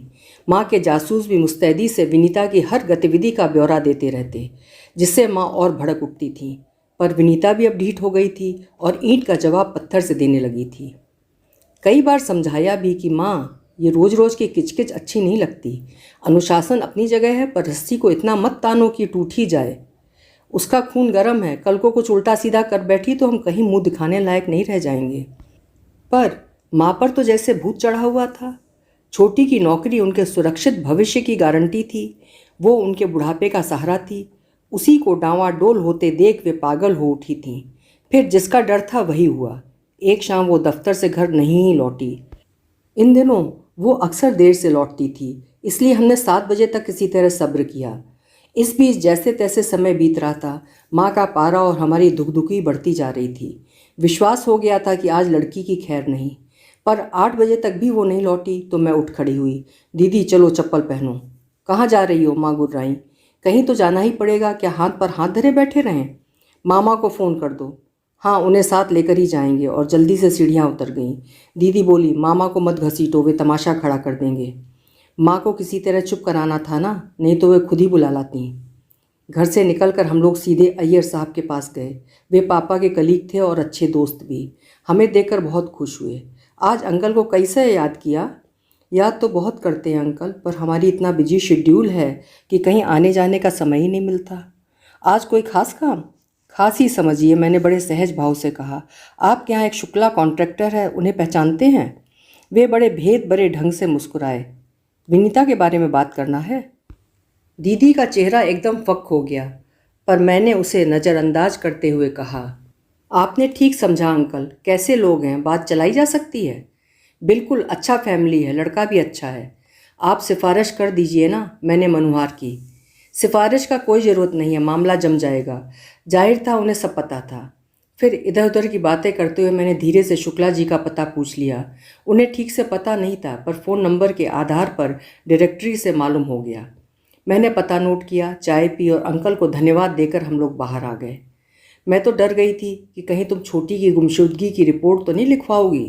माँ के जासूस भी मुस्तैदी से विनीता की हर गतिविधि का ब्यौरा देते रहते, जिससे माँ और भड़क उठती थी। पर विनीता भी अब ढीठ हो गई थी और ईंट का जवाब पत्थर से देने लगी थी। कई बार समझाया भी कि माँ, ये रोज रोज की किचकिच अच्छी नहीं लगती। अनुशासन अपनी जगह है, पर रस्सी को इतना मत तानो कि टूट ही जाए। उसका खून गर्म है, कल को कुछ उल्टा सीधा कर बैठी तो हम कहीं मुंह दिखाने लायक नहीं रह जाएंगे। पर माँ पर तो जैसे भूत चढ़ा हुआ था। छोटी की नौकरी उनके सुरक्षित भविष्य की गारंटी थी। वो उनके बुढ़ापे का सहारा थी। उसी को डांवाडोल होते देख वे पागल हो उठी थीं। फिर जिसका डर था वही हुआ। एक शाम वो दफ्तर से घर नहीं ही लौटी। इन दिनों वो अक्सर देर से लौटती थी, इसलिए हमने 7 बजे तक किसी तरह सब्र किया। इस बीच जैसे तैसे समय बीत रहा था। माँ का पारा और हमारी दुखदुखी बढ़ती जा रही थी। विश्वास हो गया था कि आज लड़की की खैर नहीं, पर 8 बजे तक भी वो नहीं लौटी तो मैं उठ खड़ी हुई। दीदी चलो चप्पल पहनो। कहाँ जा रही हो? माँ गुर्राई। कहीं तो जाना ही पड़ेगा, क्या हाथ पर हाथ धरे बैठे रहें? मामा को फ़ोन कर दो। हाँ, उन्हें साथ लेकर ही जाएंगे। और जल्दी से सीढ़ियाँ उतर गईं। दीदी बोली, मामा को मत घसीटो, वे तमाशा खड़ा कर देंगे। माँ को किसी तरह चुप कराना था ना, नहीं तो वे खुद ही बुला लाती। घर से निकलकर हम लोग सीधे अय्यर साहब के पास गए। वे पापा के कलीग थे और अच्छे दोस्त भी। हमें देखकर बहुत खुश हुए। आज अंकल को कैसे याद किया? याद तो बहुत करते हैं अंकल, पर हमारी इतना बिजी शेड्यूल है कि कहीं आने जाने का समय ही नहीं मिलता। आज कोई खास काम? खास ही समझिए, मैंने बड़े सहज भाव से कहा। आपके यहाँ एक शुक्ला कॉन्ट्रैक्टर है, उन्हें पहचानते हैं? वे बड़े भेद भरे ढंग से मुस्कुराए। विनीता के बारे में बात करना है? दीदी का चेहरा एकदम फक हो गया, पर मैंने उसे नज़रअंदाज करते हुए कहा, आपने ठीक समझा अंकल। कैसे लोग हैं, बात चलाई जा सकती है। बिल्कुल, अच्छा फैमिली है, लड़का भी अच्छा है। आप सिफारिश कर दीजिए ना। मैंने मनुहार की। सिफारिश का कोई ज़रूरत नहीं है, मामला जम जाएगा। जाहिर था उन्हें सब पता था। फिर इधर उधर की बातें करते हुए मैंने धीरे से शुक्ला जी का पता पूछ लिया। उन्हें ठीक से पता नहीं था, पर फ़ोन नंबर के आधार पर डायरेक्टरी से मालूम हो गया। मैंने पता नोट किया, चाय पी और अंकल को धन्यवाद देकर हम लोग बाहर आ गए। मैं तो डर गई थी कि कहीं तुम छोटी की गुमशुदगी की रिपोर्ट तो नहीं लिखवाओगी।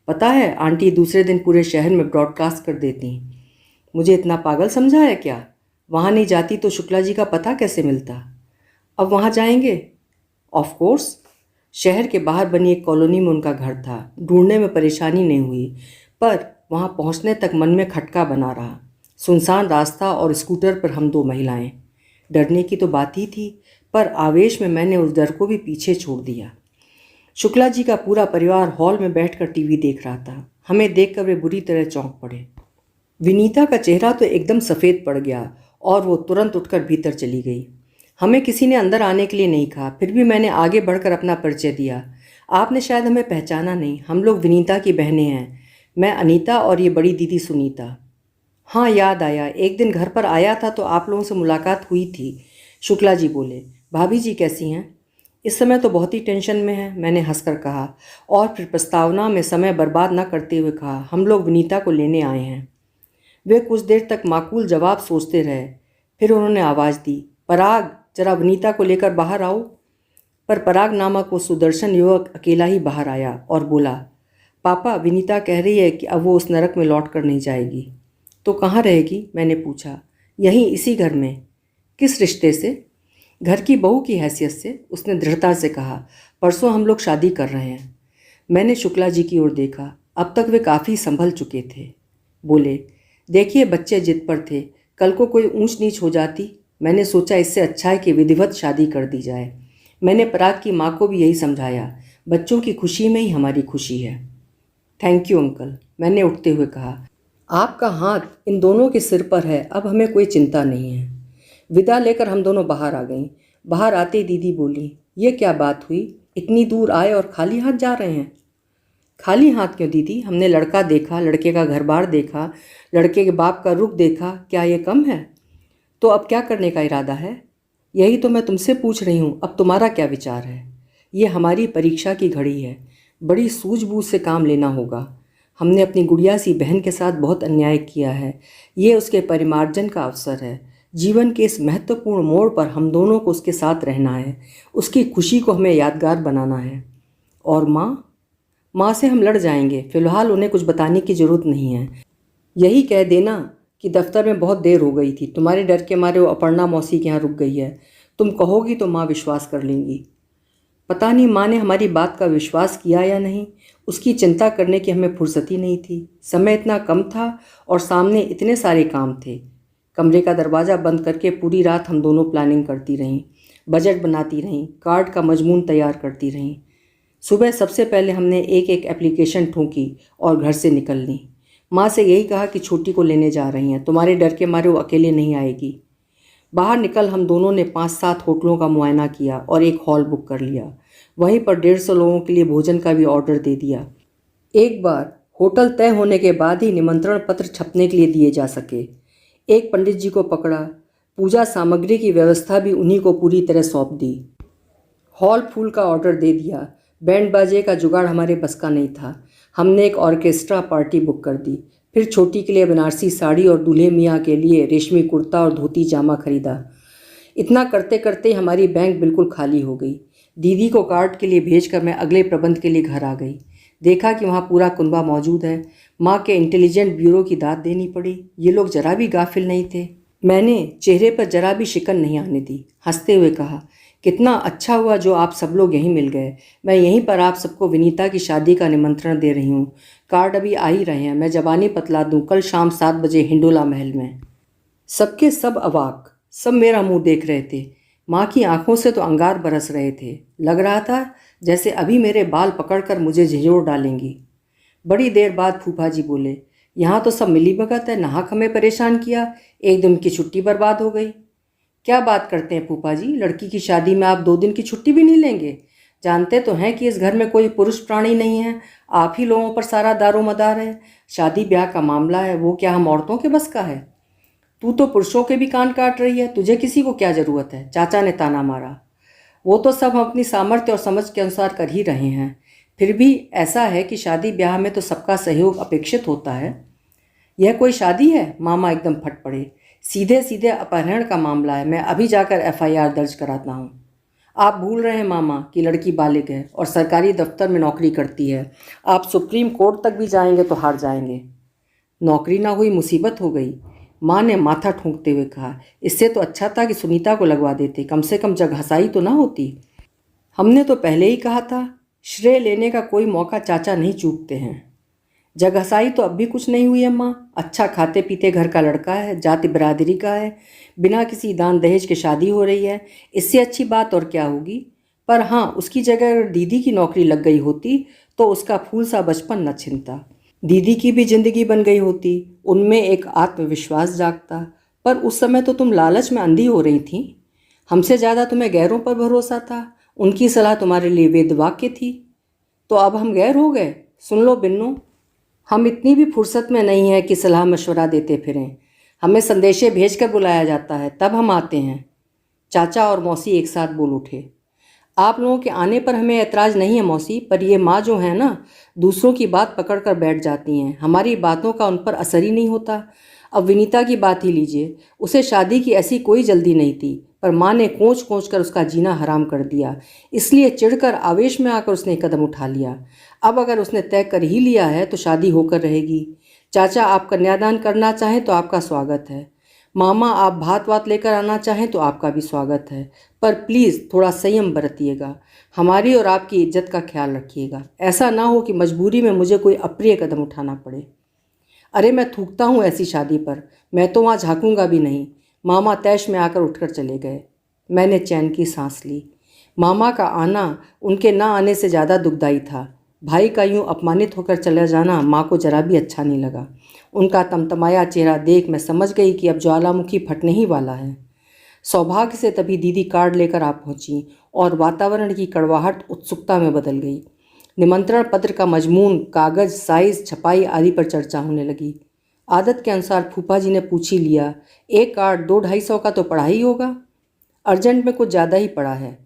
पता है, आंटी दूसरे दिन पूरे शहर में ब्रॉडकास्ट कर देती। मुझे इतना पागल समझा है क्या? वहाँ नहीं जाती तो शुक्ला जी का पता कैसे मिलता? अब वहाँ जाएंगे? Of course. शहर के बाहर बनी एक कॉलोनी में उनका घर था। ढूंढने में परेशानी नहीं हुई, पर वहाँ पहुँचने तक मन में खटका बना रहा। सुनसान रास्ता और स्कूटर पर हम 2 महिलाएं। डरने की तो बात ही थी, पर आवेश में मैंने उस डर को भी पीछे छोड़ दिया। शुक्ला जी का पूरा परिवार हॉल में बैठकर टीवी देख रहा था। हमें देखकर वे बुरी तरह चौंक पड़े। विनीता का चेहरा तो एकदम सफ़ेद पड़ गया और वो तुरंत उठकर भीतर चली गई। हमें किसी ने अंदर आने के लिए नहीं कहा, फिर भी मैंने आगे बढ़कर अपना परिचय दिया। आपने शायद हमें पहचाना नहीं, हम लोग विनीता की बहनें हैं। मैं अनीता और ये बड़ी दीदी सुनीता। हाँ, याद आया, एक दिन घर पर आया था तो आप लोगों से मुलाकात हुई थी। शुक्ला जी बोले। भाभी जी कैसी हैं? इस समय तो बहुत ही टेंशन में है, मैंने हंसकर कहा। और फिर प्रस्तावना में समय बर्बाद न करते हुए कहा, हम लोग विनीता को लेने आए हैं। वे कुछ देर तक माकूल जवाब सोचते रहे। फिर उन्होंने आवाज़ दी, पराग, जरा विनीता को लेकर बाहर आओ। पर पराग नामक वो सुदर्शन युवक अकेला ही बाहर आया और बोला, पापा, विनीता कह रही है कि अब वो उस नरक में लौट कर नहीं जाएगी। तो कहाँ रहेगी? मैंने पूछा। यहीं, इसी घर में। किस रिश्ते से? घर की बहू की हैसियत से, उसने दृढ़ता से कहा। परसों हम लोग शादी कर रहे हैं। मैंने शुक्ला जी की ओर देखा। अब तक वे काफ़ी संभल चुके थे। बोले, देखिए, बच्चे जिद पर थे, कल को कोई ऊंच नीच हो जाती। मैंने सोचा इससे अच्छा है कि विधिवत शादी कर दी जाए। मैंने पराग की माँ को भी यही समझाया। बच्चों की खुशी में ही हमारी खुशी है। थैंक यू अंकल, मैंने उठते हुए कहा। आपका हाथ इन दोनों के सिर पर है, अब हमें कोई चिंता नहीं है। विदा लेकर हम दोनों बाहर आ गईं। बाहर आते दीदी बोली, ये क्या बात हुई, इतनी दूर आए और खाली हाथ जा रहे हैं? खाली हाथ क्यों दीदी? हमने लड़का देखा, लड़के का घर बार देखा, लड़के के बाप का रुख देखा, क्या ये कम है? तो अब क्या करने का इरादा है? यही तो मैं तुमसे पूछ रही हूँ, अब तुम्हारा क्या विचार है? ये हमारी परीक्षा की घड़ी है, बड़ी सूझबूझ से काम लेना होगा। हमने अपनी गुड़िया सी बहन के साथ बहुत अन्याय किया है। ये उसके परिमार्जन का अवसर है। जीवन के इस महत्वपूर्ण मोड़ पर हम दोनों को उसके साथ रहना है। उसकी खुशी को हमें यादगार बनाना है। और माँ से हम लड़ जाएंगे। फ़िलहाल उन्हें कुछ बताने की ज़रूरत नहीं है। यही कह देना कि दफ्तर में बहुत देर हो गई थी, तुम्हारे डर के मारे वो अपर्णा मौसी के यहाँ रुक गई है। तुम कहोगी तो माँ विश्वास कर लेंगी। पता नहीं माँ ने हमारी बात का विश्वास किया या नहीं। उसकी चिंता करने की हमें फुर्सत ही नहीं थी। समय इतना कम था और सामने इतने सारे काम थे। कमरे का दरवाज़ा बंद करके पूरी रात हम दोनों प्लानिंग करती रहीं, बजट बनाती रहीं, कार्ड का मजमून तैयार करती रहीं। सुबह सबसे पहले हमने एक एक एप्लीकेशन ठोकी और घर से निकल ली। माँ से यही कहा कि छोटी को लेने जा रही हैं, तुम्हारे डर के मारे वो अकेले नहीं आएगी। बाहर निकल हम दोनों ने 5-7 होटलों का मुआयना किया और एक हॉल बुक कर लिया। वहीं पर 150 लोगों के लिए भोजन का भी ऑर्डर दे दिया। एक बार होटल तय होने के बाद ही निमंत्रण पत्र छपने के लिए दिए जा सके। एक पंडित जी को पकड़ा पूजा सामग्री की व्यवस्था भी उन्हीं को पूरी तरह सौंप दी। हॉल फूल का ऑर्डर दे दिया। बैंड बाजे का जुगाड़ हमारे बस का नहीं था। हमने एक ऑर्केस्ट्रा पार्टी बुक कर दी। फिर छोटी के लिए बनारसी साड़ी और दूल्हे मियाँ के लिए रेशमी कुर्ता और धोती जामा खरीदा। इतना करते करते हमारी बैंक बिल्कुल खाली हो गई। दीदी को कार्ड के लिए भेजकर मैं अगले प्रबंध के लिए घर आ गई। देखा कि वहाँ पूरा कुनबा मौजूद है। माँ के इंटेलिजेंट ब्यूरो की दाद देनी पड़ी। ये लोग जरा भी गाफिल नहीं थे। मैंने चेहरे पर जरा भी शिकन नहीं आने दी। हंसते हुए कहा, कितना अच्छा हुआ जो आप सब लोग यहीं मिल गए। मैं यहीं पर आप सबको विनीता की शादी का निमंत्रण दे रही हूँ। कार्ड अभी आ ही रहे हैं। मैं जबानी बतला दूँ, कल शाम 7 बजे हिंडोला महल में। सबके सब अवाक, सब मेरा मुंह देख रहे थे। माँ की आंखों से तो अंगार बरस रहे थे। लग रहा था जैसे अभी मेरे बाल पकड़कर मुझे झिझोड़ डालेंगी। बड़ी देर बाद फूफा जी बोले, यहाँ तो सब मिलीभगत है, नाहक हमें परेशान किया, एक दिन की छुट्टी बर्बाद हो गई। क्या बात करते हैं फूफा जी, लड़की की शादी में आप 2 दिन की छुट्टी भी नहीं लेंगे? जानते तो हैं कि इस घर में कोई पुरुष प्राणी नहीं है, आप ही लोगों पर सारा दारोमदार है। शादी ब्याह का मामला है, वो क्या हम औरतों के बस का है? तू तो पुरुषों के भी कान काट रही है, तुझे किसी को क्या ज़रूरत है? चाचा ने ताना मारा। वो तो सब हम अपनी सामर्थ्य और समझ के अनुसार कर ही रहे हैं। फिर भी ऐसा है कि शादी ब्याह में तो सबका सहयोग अपेक्षित होता है। यह कोई शादी है? मामा एकदम फट पड़े। सीधे सीधे अपहरण का मामला है। मैं अभी जाकर FIR दर्ज कराता हूँ। आप भूल रहे हैं मामा कि लड़की बालिग है और सरकारी दफ्तर में नौकरी करती है। आप सुप्रीम कोर्ट तक भी जाएंगे तो हार जाएंगे। नौकरी ना हुई, मुसीबत हो गई। माँ ने माथा ठूंकते हुए कहा, इससे तो अच्छा था कि सुनीता को लगवा देते, कम से कम जगहसाई तो ना होती। हमने तो पहले ही कहा था, श्रेय लेने का कोई मौका चाचा नहीं चूकते हैं। जगहसाई तो अब भी कुछ नहीं हुई अम्मा। अच्छा खाते पीते घर का लड़का है, जाति बिरादरी का है, बिना किसी दान दहेज के शादी हो रही है। इससे अच्छी बात और क्या होगी? पर हाँ, उसकी जगह अगर दीदी की नौकरी लग गई होती तो उसका फूल सा बचपन न छिनता। दीदी की भी जिंदगी बन गई होती, उनमें एक आत्मविश्वास जागता। पर उस समय तो तुम लालच में अंधी हो रही थी। हमसे ज़्यादा तुम्हें गैरों पर भरोसा था। उनकी सलाह तुम्हारे लिए वेद वाक्य थी। तो अब हम गैर हो गए। सुन लो बिन्नू, हम इतनी भी फुर्सत में नहीं है कि सलाह मशवरा देते फिरें। हमें संदेशे भेजकर बुलाया जाता है, तब हम आते हैं। चाचा और मौसी एक साथ बोल उठे। आप लोगों के आने पर हमें ऐतराज़ नहीं है मौसी, पर ये माँ जो है ना, दूसरों की बात पकड़ कर बैठ जाती हैं। हमारी बातों का उन पर असर ही नहीं होता। अब विनीता की बात ही लीजिए। उसे शादी की ऐसी कोई जल्दी नहीं थी, पर माँ ने कोंच कोंच कर उसका जीना हराम कर दिया। इसलिए चिढ़कर आवेश में आकर उसने कदम उठा लिया। अब अगर उसने तय कर ही लिया है तो शादी होकर रहेगी। चाचा, आप कन्यादान करना चाहें तो आपका स्वागत है। मामा, आप भात वात लेकर आना चाहें तो आपका भी स्वागत है। पर प्लीज़ थोड़ा संयम बरतिएगा। हमारी और आपकी इज्जत का ख्याल रखिएगा। ऐसा ना हो कि मजबूरी में मुझे कोई अप्रिय कदम उठाना पड़े। अरे मैं थूकता हूँ ऐसी शादी पर। मैं तो वहाँ झाँकूंगा भी नहीं। मामा तैश में आकर उठकर चले गए। मैंने चैन की सांस ली। मामा का आना उनके ना आने से ज़्यादा दुखदाई था। भाई का यूं अपमानित होकर चला जाना माँ को जरा भी अच्छा नहीं लगा। उनका तमतमाया चेहरा देख मैं समझ गई कि अब ज्वालामुखी फटने ही वाला है। सौभाग्य से तभी दीदी कार्ड लेकर आ पहुंची और वातावरण की कड़वाहट उत्सुकता में बदल गई। निमंत्रण पत्र का मजमून, कागज़, साइज़, छपाई आदि पर चर्चा होने लगी। आदत के अनुसार फूफा जी ने पूछ ही लिया, एक कार्ड 200-250 का तो पड़ा ही होगा। अर्जेंट में कुछ ज़्यादा ही पड़ा है।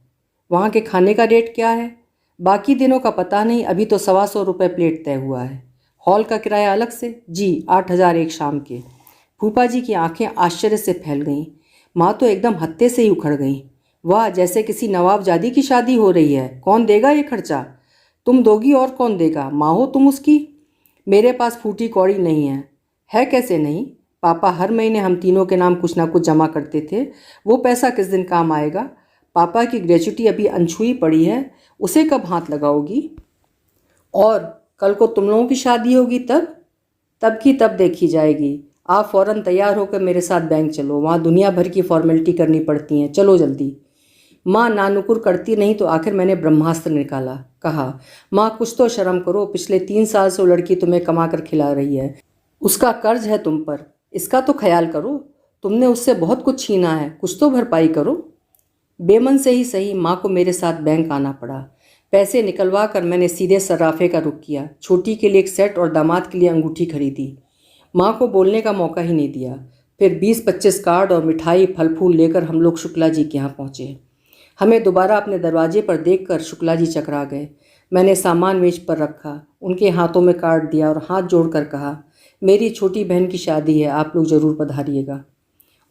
वहाँ के खाने का रेट क्या है? बाकी दिनों का पता नहीं, अभी तो 125 रुपये प्लेट तय हुआ है। हॉल का किराया अलग से? जी, 8,000 एक शाम के। फूफा जी की आंखें आश्चर्य से फैल गईं। माँ तो एकदम हत्थे से ही उखड़ गई। वाह, जैसे किसी नवाबजादी की शादी हो रही है। कौन देगा ये खर्चा? तुम दोगी और कौन देगा? माँ हो तुम उसकी। मेरे पास फूटी कौड़ी नहीं है कैसे नहीं? पापा हर महीने हम तीनों के नाम कुछ ना कुछ जमा करते थे। वो पैसा किस दिन काम आएगा? पापा की ग्रेच्युटी अभी अनछुई पड़ी है, उसे कब हाथ लगाओगी? और कल को तुम लोगों की शादी होगी तब की तब देखी जाएगी। आप फ़ौरन तैयार होकर मेरे साथ बैंक चलो, वहाँ दुनिया भर की फॉर्मेलिटी करनी पड़ती हैं। चलो जल्दी। माँ नानुकुर करती नहीं तो आखिर मैंने ब्रह्मास्त्र निकाला। कहा, माँ कुछ तो शर्म करो। पिछले 3 साल से वो लड़की तुम्हें कमा कर खिला रही है। उसका कर्ज है तुम पर, इसका तो ख्याल करो। तुमने उससे बहुत कुछ छीना है, कुछ तो भरपाई करो। बेमन से ही सही, माँ को मेरे साथ बैंक आना पड़ा। पैसे निकलवा कर मैंने सीधे सर्राफे का रुख किया। छोटी के लिए एक सेट और दामाद के लिए अंगूठी खरीदी। माँ को बोलने का मौका ही नहीं दिया। फिर 20-25 कार्ड और मिठाई फल फूल लेकर हम लोग शुक्ला जी के यहाँ पहुँचे। हमें दोबारा अपने दरवाजे पर देखकर शुक्ला जी चकरा गए। मैंने सामान मेज पर रखा, उनके हाथों में कार्ड दिया और हाथ जोड़कर कहा, मेरी छोटी बहन की शादी है, आप लोग ज़रूर पधारिएगा।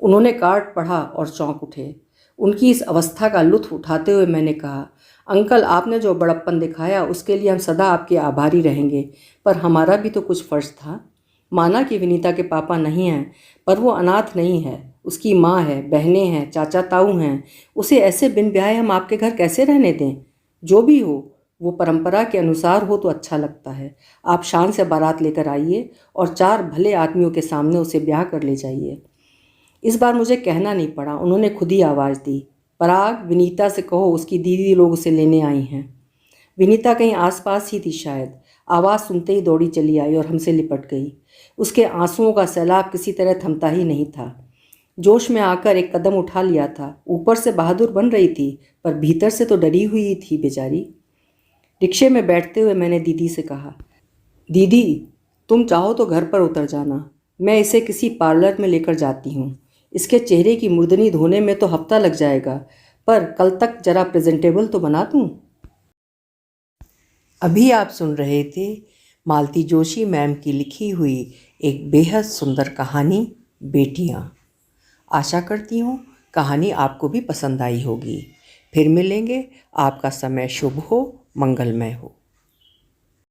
उन्होंने कार्ड पढ़ा और चौंक उठे। उनकी इस अवस्था का लुत्फ़ उठाते हुए मैंने कहा, अंकल आपने जो बड़प्पन दिखाया उसके लिए हम सदा आपके आभारी रहेंगे, पर हमारा भी तो कुछ फ़र्ज़ था। माना कि विनीता के पापा नहीं हैं, पर वो अनाथ नहीं है, उसकी माँ है, बहनें हैं, चाचा ताऊ हैं। उसे ऐसे बिन ब्याहे हम आपके घर कैसे रहने दें? जो भी हो वो परंपरा के अनुसार हो तो अच्छा लगता है। आप शान से बारात लेकर आइए और 4 भले आदमियों के सामने उसे ब्याह कर ले जाइए। इस बार मुझे कहना नहीं पड़ा, उन्होंने खुद ही आवाज़ दी, पराग विनीता से कहो उसकी दीदी लोग उसे लेने आई हैं। विनीता कहीं आसपास ही थी शायद। आवाज़ सुनते ही दौड़ी चली आई और हमसे लिपट गई। उसके आंसुओं का सैलाब किसी तरह थमता ही नहीं था। जोश में आकर एक कदम उठा लिया था। ऊपर से बहादुर बन रही थी, पर भीतर से तो डरी हुई थी बेचारी। रिक्शे में बैठते हुए मैंने दीदी से कहा, दीदी तुम चाहो तो घर पर उतर जाना, मैं इसे किसी पार्लर में लेकर जाती हूँ। इसके चेहरे की मुर्दनी धोने में तो हफ्ता लग जाएगा, पर कल तक जरा प्रेजेंटेबल तो बना दूँ। अभी आप सुन रहे थे मालती जोशी मैम की लिखी हुई एक बेहद सुंदर कहानी बेटियाँ। आशा करती हूँ कहानी आपको भी पसंद आई होगी। फिर मिलेंगे। आपका समय शुभ हो, मंगलमय हो।